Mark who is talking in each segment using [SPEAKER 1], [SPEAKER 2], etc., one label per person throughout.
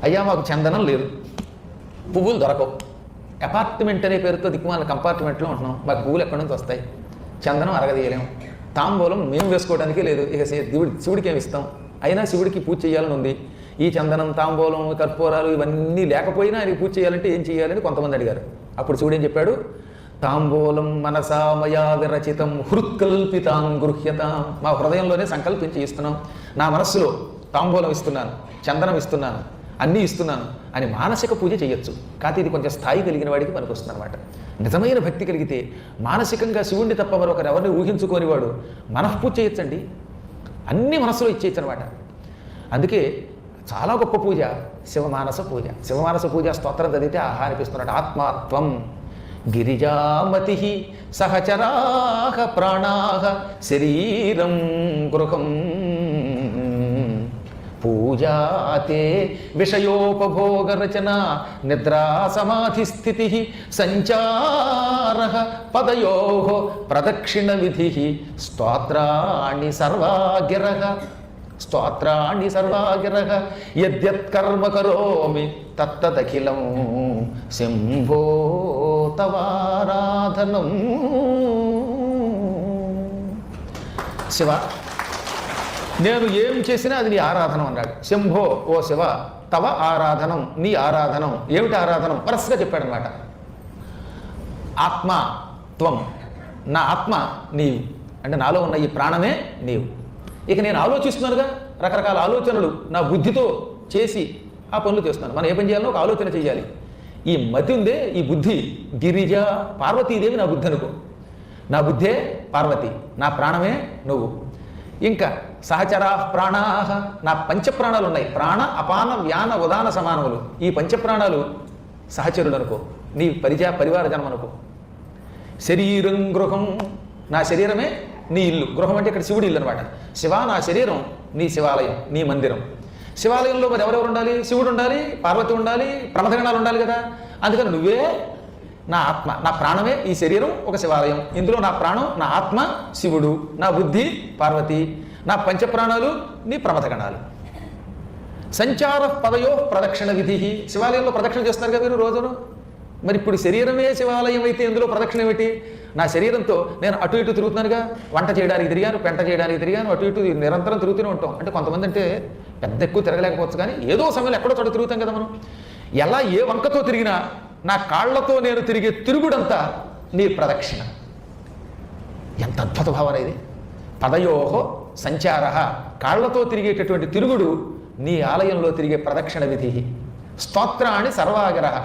[SPEAKER 1] అయ్యా మాకు చందనం లేదు, పువ్వులు దొరకవు, అపార్ట్మెంట్ అనే పేరుతో దిక్కుమాల కంపార్ట్మెంట్లో ఉంటున్నాం, మాకు పువ్వులు ఎక్కడి నుంచి వస్తాయి, చందనం అరగదీయలేము, తాంబూలం మేము వేసుకోవడానికి లేదు, ఇక శివుడికి ఏమి ఇస్తాం, అయినా శివుడికి పూజ చేయాలని ఉంది, ఈ చందనం తాంబూలం కర్పూరాలు ఇవన్నీ లేకపోయినా ఆయనకి పూజ చేయాలంటే ఏం చేయాలని కొంతమంది అడిగారు. అప్పుడు శివుడు ఏం చెప్పాడు, తాంబూలం మనసా మయా విరచితం హృత్కల్పితాం గృహ్యతాం, మా హృదయంలోనే సంకల్పించి ఇస్తున్నాం, నా మనస్సులో తాంబూలం ఇస్తున్నాను, చందనం ఇస్తున్నాను, అన్నీ ఇస్తున్నాను అని మానసిక పూజ చేయొచ్చు. కాకపోతే ఇది కొంచెం స్థాయి కలిగిన వాడికి పనికొస్తుంది అనమాట. నిజమైన భక్తి కలిగితే మానసికంగా శివుణ్ణి తప్ప మరొకరు ఎవరిని ఊహించుకోని వాడు మనఃపూజ చేయొచ్చండి, అన్ని మనస్సులో ఇచ్చేయచ్చు అనమాట. అందుకే చాలా గొప్ప పూజ శివమానస పూజ. శివమానస పూజ స్తోత్రం చదివితే ఆహా అనిపిస్తున్నాడు. ఆత్మాత్వం గిరిజామతి సహచరాహ ప్రాణాహ శరీరం గృహం పూజాతే విషయోపభోగరచన నిద్రా సమాధి స్థితి సంచార పదయో ప్రదక్షిణ విధి స్తోత్రాణి సర్వాగిరః యద్యత్కర్మ కరోమి తత్తదఖిలం శంభో తవారాధనం. శివ నేను ఏం చేసినా అది నీ ఆరాధనం అన్నాడు. శంభో ఓ శివ తవ ఆరాధనం, నీ ఆరాధనం. ఏమిటి ఆరాధనం? వరసగా చెప్పాడనమాట. ఆత్మ త్వం, నా ఆత్మ నీవు, అంటే నాలో ఉన్న ఈ ప్రాణమే నీవు. ఇక నేను ఆలోచిస్తున్నానుగా, రకరకాల ఆలోచనలు నా బుద్ధితో చేసి ఆ పనులు చేస్తున్నాను. మనం ఏ పని చేయాలో ఒక ఆలోచన చేయాలి. ఈ మతి ఉందే, ఈ బుద్ధి, గిరిజ పార్వతీదేవి నా బుద్ధి అనుకో, నా బుద్ధే పార్వతి, నా ప్రాణమే నువ్వు. ఇంకా సహచరా ప్రాణాహ, నా పంచప్రాణాలు ఉన్నాయి, ప్రాణ అపాన వ్యాన ఉదాన సమానములు. ఈ పంచప్రాణాలు సహచరులు అనుకో, నీ పరివార జనం అనుకో. శరీరం గృహం, నా శరీరమే నీ ఇల్లు. గృహం అంటే ఇక్కడ శివుడి ఇల్లు అనమాట. శివ నా శరీరం నీ శివాలయం, నీ మందిరం. శివాలయంలో మరి ఎవరెవరు ఉండాలి? శివుడు ఉండాలి, పార్వతి ఉండాలి, ప్రమథగణాలు ఉండాలి కదా. అందుకని నువ్వే నా ఆత్మ, నా ప్రాణమే ఈ శరీరం ఒక శివాలయం. ఇందులో నా ప్రాణం, నా ఆత్మ శివుడు, నా బుద్ధి పార్వతి, నా పంచప్రాణాలు నీ ప్రమథగణాలు. సంచార పదయో ప్రదక్షిణ విధి. శివాలయంలో ప్రదక్షిణ చేస్తున్నారు కదా మీరు రోజును. మరి ఇప్పుడు శరీరమే శివాలయం అయితే ఇందులో ప్రదక్షిణ ఏమిటి? నా శరీరంతో నేను అటు ఇటు తిరుగుతున్నానుగా, వంట చేయడానికి తిరిగాను, పెంట చేయడానికి తిరిగాను, అటు ఇటు నిరంతరం తిరుగుతూనే ఉంటాం. అంటే కొంతమంది అంటే పెద్ద ఎక్కువ తిరగలేకపోవచ్చు, కానీ ఏదో సమయంలో ఎక్కడో చోట తిరుగుతాం కదా మనం. ఎలా ఏ వంకతో తిరిగినా నా కాళ్లతో నేను తిరిగే తిరుగుడంతా నీ ప్రదక్షిణ. ఎంత అద్భుత భావన ఇది. పదయోహో సంచార, కాళ్లతో తిరిగేటటువంటి తిరుగుడు నీ ఆలయంలో తిరిగే ప్రదక్షిణ విధి. స్తోత్రాన్ని సర్వాగిరహ,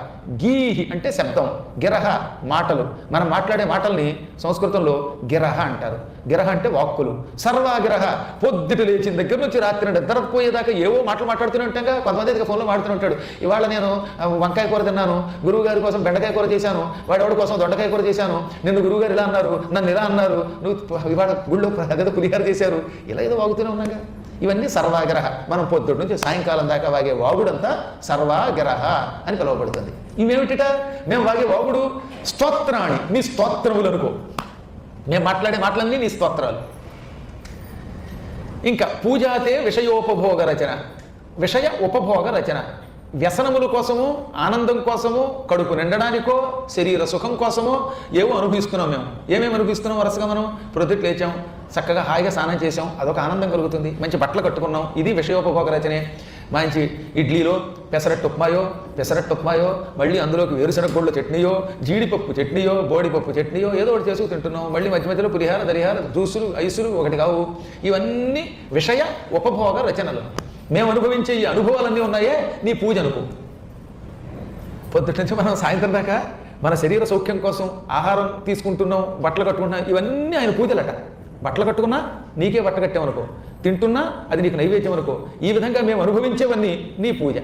[SPEAKER 1] గీహి అంటే శబ్దం, గిరహ మాటలు. మనం మాట్లాడే మాటల్ని సంస్కృతంలో గిరహ అంటారు. గిరహ అంటే వాక్కులు. సర్వాగిరహ, పొద్దుట లేచిన దగ్గర నుంచి రాత్రి నిద్రపోయేదాకా ఏవో మాటలు మాట్లాడుతూనే ఉంటాగా. కొంతమంది అయితే ఫోన్లో మాడుతూనే ఉంటాడు. ఇవాళ నేను వంకాయ కూర తిన్నాను, గురువు గారి కోసం బెండకాయ కూర చేశాను, వాడెవడి కోసం దొండకాయ కూర చేశాను, నిన్ను గురువు గారు ఇలా అన్నారు, నన్ను ఇలా అన్నారు, నువ్వు ఇవాళ గుళ్ళో అదేదో పులిహార చేశారు, ఇలా ఏదో వాగుతూనే ఉన్నాగా. ఇవన్నీ సర్వాగ్రహ. మనం పొద్దుటి నుంచి సాయంకాలం దాకా వాగే వాగుడంతా సర్వాగ్రహ అని పిలువబడుతుంది. ఇవేమిటిట? మేము వాగే వాగుడు స్తోత్రాన్ని, నీ స్తోత్రములు అనుకో. మేము మాట్లాడే మాటలన్నీ నీ స్తోత్రాలు. ఇంకా పూజాతే విషయోపభోగ రచన, విషయ ఉపభోగ రచన. వ్యసనముల కోసము, ఆనందం కోసము, కడుపు నిండడానికో, శరీర సుఖం కోసమో ఏవో అనుభవిస్తున్నాం. మేము ఏమేమి అనుభవిస్తున్నాం? వరుసగా మనం ప్రొద్దుట లేచాం, చక్కగా హాయిగా స్నానం చేసాం, అదొక ఆనందం కలుగుతుంది. మంచి బట్టలు కట్టుకున్నాం, ఇది విషయోపభోగ రచనే. మంచి ఇడ్లీలో పెసరట్టు ఉప్మాయో, మళ్ళీ అందులోకి వేరుశనగ గుళ్ళు చట్నీయో, జీడిపప్పు చట్నీయో, బోడిపప్పు చట్నీయో ఏదో ఒకటి చేసుకు తింటున్నాం. మళ్ళీ మధ్య మధ్యలో పులిహార, దరిహార, జ్యూసులు, ఐసులు ఒకటి కావు. ఇవన్నీ విషయ ఉపభోగ రచనలు. మేము అనుభవించే ఈ అనుభవాలన్నీ ఉన్నాయే నీ పూజ అనుకో. పొద్దుటి నుంచి మనం సాయంత్రం దాకా మన శరీర సౌఖ్యం కోసం ఆహారం తీసుకుంటున్నాం, బట్టలు కట్టుకుంటున్నాం, ఇవన్నీ ఆయన పూజలట. బట్టలు కట్టుకున్నా నీకే బట్ట కట్టామనుకో, తింటున్నా అది నీకు నైవేద్యం అనుకో. ఈ విధంగా మేము అనుభవించేవన్నీ నీ పూజ.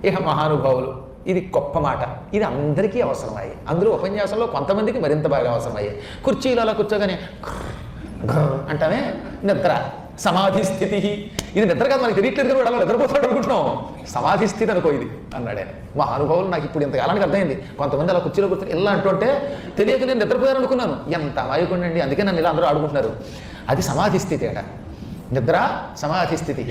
[SPEAKER 1] ఇహ మహానుభావులు, ఇది గొప్ప మాట, ఇది అందరికీ అవసరమయ్యాయి. అందులో ఉపన్యాసంలో కొంతమందికి మరింత బాగా అవసరమయ్యాయి. కుర్చీలు అలా కూర్చోగానే అంటామే నిద్ర, సమాధి స్థితి. ఇది నిద్ర కాదు, మనకి తెలియట్లేదు కూడా, అలా నిద్రపోతాడు అనుకుంటున్నాం. సమాధి స్థితి అనుకో ఇది అన్నాడే. మా అనుభవం నాకు ఇప్పుడు ఇంతకాలానికి అర్థమైంది. కొంతమంది అలా కుర్చీలో కూర్చొని ఇలా అంటుంటే తెలియక నేను నిద్రపోయాను అనుకున్నాను. ఎంత అమాయకుండండి, అందుకే నన్ను ఇలా అందరూ ఆడుకుంటున్నారు. అది సమాధి స్థితి అట. నిద్ర సమాధి స్థితి.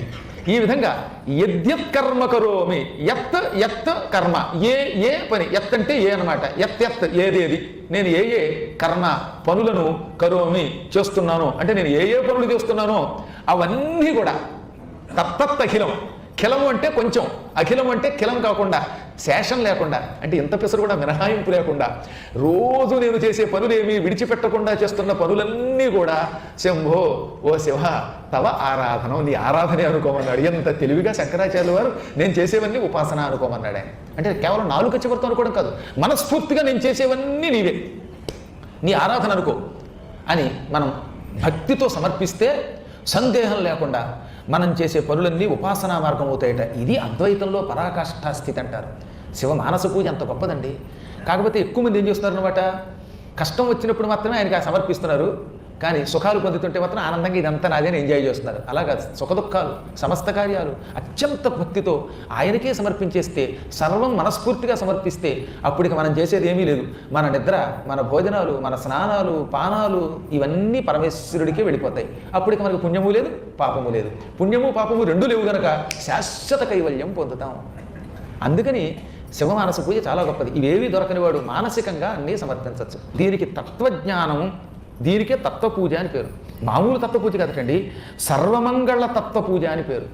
[SPEAKER 1] ఈ విధంగా యద్యత్ కర్మ కరోమి, యత్ యత్ కర్మ, ఏ పని, యత్ అంటే ఏ అనమాట, యత్ యత్ ఏదేది, నేను ఏ కర్మ పనులను కరోమి చేస్తున్నాను అంటే నేను ఏ పనులు చేస్తున్నానో అవన్నీ కూడా తత్తత్ అఖిలం. ఖిలము అంటే కొంచెం, అఖిలం అంటే ఖిలం కాకుండా, శేషం లేకుండా, అంటే ఇంత పిసరు కూడా మినహాయింపు లేకుండా రోజు నేను చేసే పనులేమి విడిచిపెట్టకుండా చేస్తున్న పనులన్నీ కూడా శంభో ఓ శివ తవ ఆరాధనం, నీ ఆరాధనే అనుకోమన్నాడు. ఎంత తెలివిగా శంకరాచార్యుల వారు నేను చేసేవన్నీ ఉపాసన అనుకోమన్నాడు ఆయన. అంటే కేవలం నాలుక చివరితో అనుకోవడం కాదు, మనస్ఫూర్తిగా నేను చేసేవన్నీ నీవే, నీ ఆరాధన అనుకో అని మనం భక్తితో సమర్పిస్తే సందేహం లేకుండా మనం చేసే పనులన్నీ ఉపాసనా మార్గం అవుతాయట. ఇది అద్వైతంలో పరాకాష్ఠా స్థితి అంటారు. శివ మానస పూజ అంత గొప్పదండి. కాకపోతే ఎక్కువ మంది ఏం చేస్తున్నారనమాట, కష్టం వచ్చినప్పుడు మాత్రమే ఆయనకి సమర్పిస్తున్నారు, కానీ సుఖాలు పొందుతుంటే మాత్రం ఆనందంగా ఇదంతా నాదే ఎంజాయ్ చేస్తున్నారు. అలాగా సుఖ దుఃఖాలు సమస్త కార్యాలు అత్యంత భక్తితో ఆయనకే సమర్పించేస్తే, సర్వం మనస్ఫూర్తిగా సమర్పిస్తే అప్పటికి మనం చేసేది ఏమీ లేదు. మన నిద్ర, మన భోజనాలు, మన స్నానాలు, పానాలు ఇవన్నీ పరమేశ్వరుడికే వెళ్ళిపోతాయి. అప్పటికి మనకు పుణ్యము లేదు, పాపము లేదు. పుణ్యము పాపము రెండు లేవు గనక శాశ్వత కైవల్యం పొందుతాం. అందుకని శివమానస పూజ చాలా గొప్పది. ఇవేవి దొరకని వాడు మానసికంగా అన్నీ సమర్పించవచ్చు. దీనికి తత్వజ్ఞానం, దీనికే తత్వపూజ అని పేరు. మామూలు తత్వపూజ కదటండి, సర్వమంగళ తత్వపూజ అని పేరు.